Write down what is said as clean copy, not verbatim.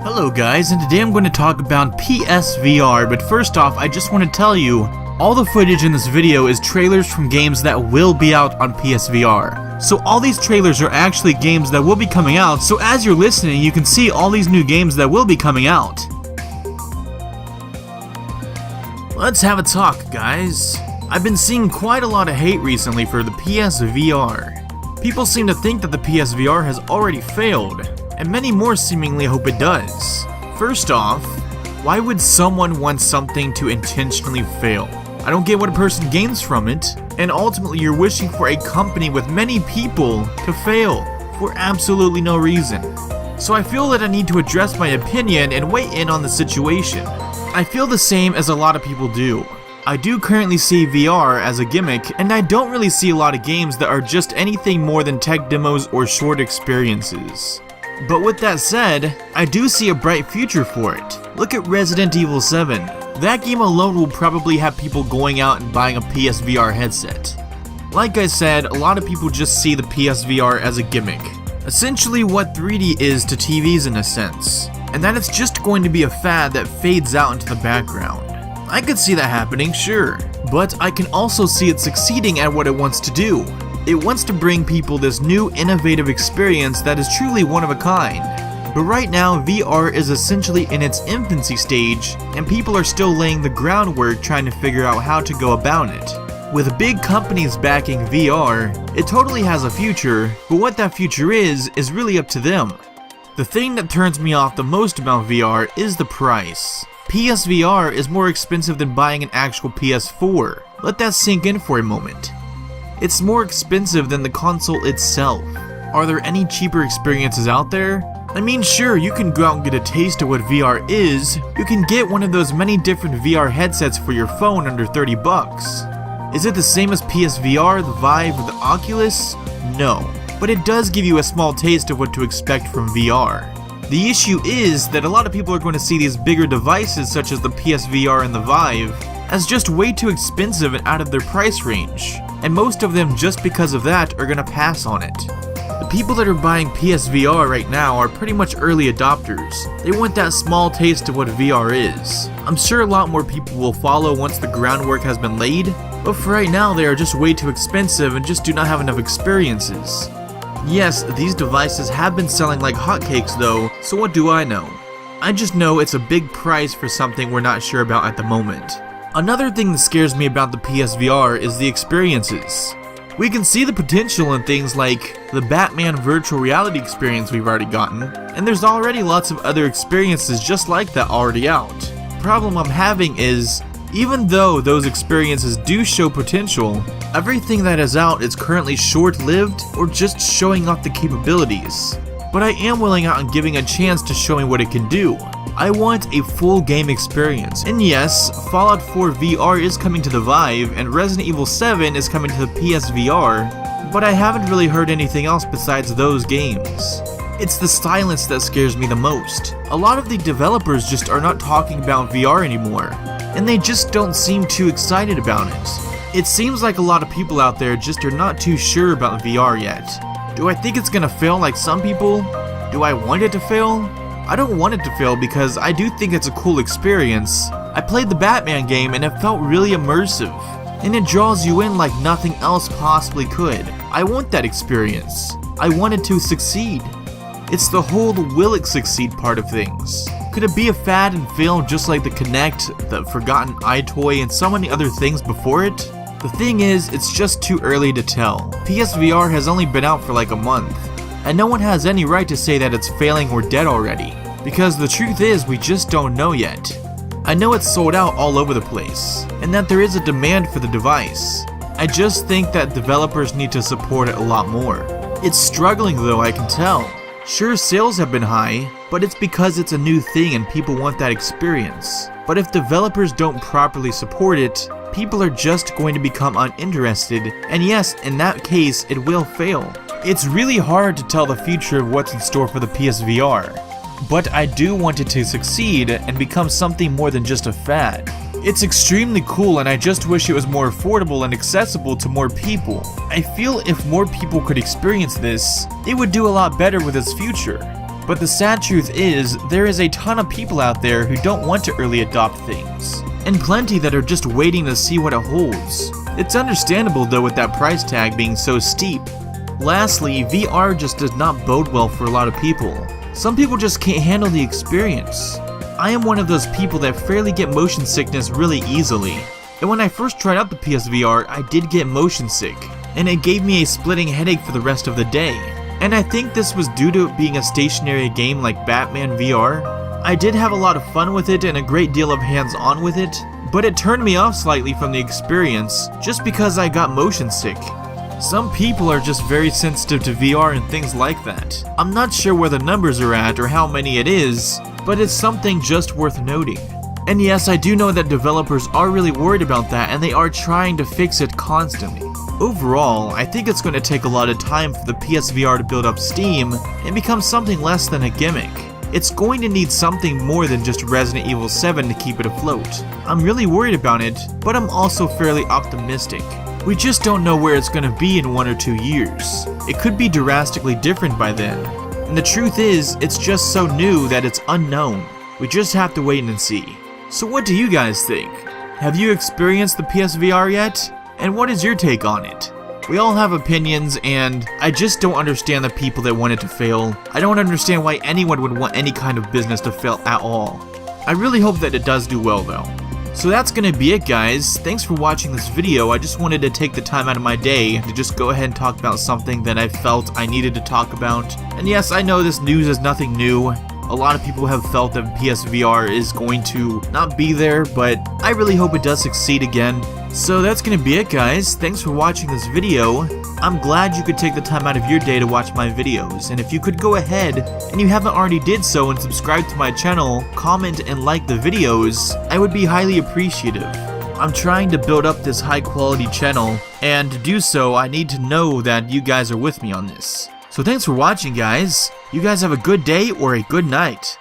Hello guys, and today I'm going to talk about PSVR, but first off, I just want to tell you, all the footage in this video is trailers from games that will be out on PSVR. So all these trailers are actually games that will be coming out, so as you're listening, you can see all these new games that will be coming out. Let's have a talk, guys. I've been seeing quite a lot of hate recently for the PSVR. People seem to think that the PSVR has already failed, and many more seemingly hope it does. First off, why would someone want something to intentionally fail? I don't get what a person gains from it, and ultimately you're wishing for a company with many people to fail for absolutely no reason. So I feel that I need to address my opinion and weigh in on the situation. I feel the same as a lot of people do. I do currently see VR as a gimmick, and I don't really see a lot of games that are just anything more than tech demos or short experiences. But with that said, I do see a bright future for it. Look at Resident Evil 7. That game alone will probably have people going out and buying a PSVR headset. Like I said, a lot of people just see the PSVR as a gimmick. Essentially what 3D is to TVs in a sense, and that it's just going to be a fad that fades out into the background. I could see that happening, sure, but I can also see it succeeding at what it wants to do. It wants to bring people this new innovative experience that is truly one of a kind. But right now, VR is essentially in its infancy stage, and people are still laying the groundwork trying to figure out how to go about it. With big companies backing VR, it totally has a future, but what that future is really up to them. The thing that turns me off the most about VR is the price. PSVR is more expensive than buying an actual PS4. Let that sink in for a moment. It's more expensive than the console itself. Are there any cheaper experiences out there? I mean, sure, you can go out and get a taste of what VR is. You can get one of those many different VR headsets for your phone under 30 bucks. Is it the same as PSVR, the Vive, or the Oculus? No, but it does give you a small taste of what to expect from VR. The issue is that a lot of people are going to see these bigger devices such as the PSVR and the Vive as just way too expensive and out of their price range, and most of them just because of that are gonna pass on it. The people that are buying PSVR right now are pretty much early adopters. They want that small taste of what VR is. I'm sure a lot more people will follow once the groundwork has been laid, but for right now they are just way too expensive and just do not have enough experiences. Yes, these devices have been selling like hotcakes though, so what do I know? I just know it's a big price for something we're not sure about at the moment. Another thing that scares me about the PSVR is the experiences. We can see the potential in things like the Batman virtual reality experience we've already gotten, and there's already lots of other experiences just like that already out. The problem I'm having is, even though those experiences do show potential, everything that is out is currently short-lived or just showing off the capabilities. But I am willing out and giving a chance to showing what it can do. I want a full game experience, and yes, Fallout 4 VR is coming to the Vive, and Resident Evil 7 is coming to the PSVR, but I haven't really heard anything else besides those games. It's the silence that scares me the most. A lot of the developers just are not talking about VR anymore, and they just don't seem too excited about it. It seems like a lot of people out there just are not too sure about VR yet. Do I think it's gonna fail like some people? Do I want it to fail? I don't want it to fail because I do think it's a cool experience. I played the Batman game and it felt really immersive, and it draws you in like nothing else possibly could. I want that experience. I want it to succeed. It's the whole will it succeed part of things. Could it be a fad and fail just like the Kinect, the forgotten iToy, and so many other things before it? The thing is, it's just too early to tell. PSVR has only been out for like a month, and no one has any right to say that it's failing or dead already, because the truth is we just don't know yet. I know it's sold out all over the place, and that there is a demand for the device. I just think that developers need to support it a lot more. It's struggling though, I can tell. Sure, sales have been high, but it's because it's a new thing and people want that experience. But if developers don't properly support it, people are just going to become uninterested, and yes, in that case, it will fail. It's really hard to tell the future of what's in store for the PSVR, but I do want it to succeed and become something more than just a fad. It's extremely cool, and I just wish it was more affordable and accessible to more people. I feel if more people could experience this, it would do a lot better with its future. But the sad truth is, there is a ton of people out there who don't want to early adopt things, and plenty that are just waiting to see what it holds. It's understandable though with that price tag being so steep. Lastly, VR just does not bode well for a lot of people. Some people just can't handle the experience. I am one of those people that fairly get motion sickness really easily. And when I first tried out the PSVR, I did get motion sick, and it gave me a splitting headache for the rest of the day. And I think this was due to it being a stationary game like Batman VR. I did have a lot of fun with it and a great deal of hands-on with it, but it turned me off slightly from the experience just because I got motion sick. Some people are just very sensitive to VR and things like that. I'm not sure where the numbers are at or how many it is, but it's something just worth noting. And yes, I do know that developers are really worried about that and they are trying to fix it constantly. Overall, I think it's going to take a lot of time for the PSVR to build up steam and become something less than a gimmick. It's going to need something more than just Resident Evil 7 to keep it afloat. I'm really worried about it, but I'm also fairly optimistic. We just don't know where it's going to be in 1 or 2 years. It could be drastically different by then. And the truth is, it's just so new that it's unknown. We just have to wait and see. So what do you guys think? Have you experienced the PSVR yet? And what is your take on it? We all have opinions, and I just don't understand the people that want it to fail. I don't understand why anyone would want any kind of business to fail at all. I really hope that it does do well though. So that's gonna be it, guys. Thanks for watching this video. I just wanted to take the time out of my day to just go ahead and talk about something that I felt I needed to talk about. And yes, I know this news is nothing new. A lot of people have felt that PSVR is going to not be there, but I really hope it does succeed again. So that's gonna be it, guys. Thanks for watching this video. I'm glad you could take the time out of your day to watch my videos, and if you could go ahead, and you haven't already did so, and subscribe to my channel, comment and like the videos, I would be highly appreciative. I'm trying to build up this high quality channel, and to do so I need to know that you guys are with me on this. So thanks for watching, guys. You guys have a good day or a good night.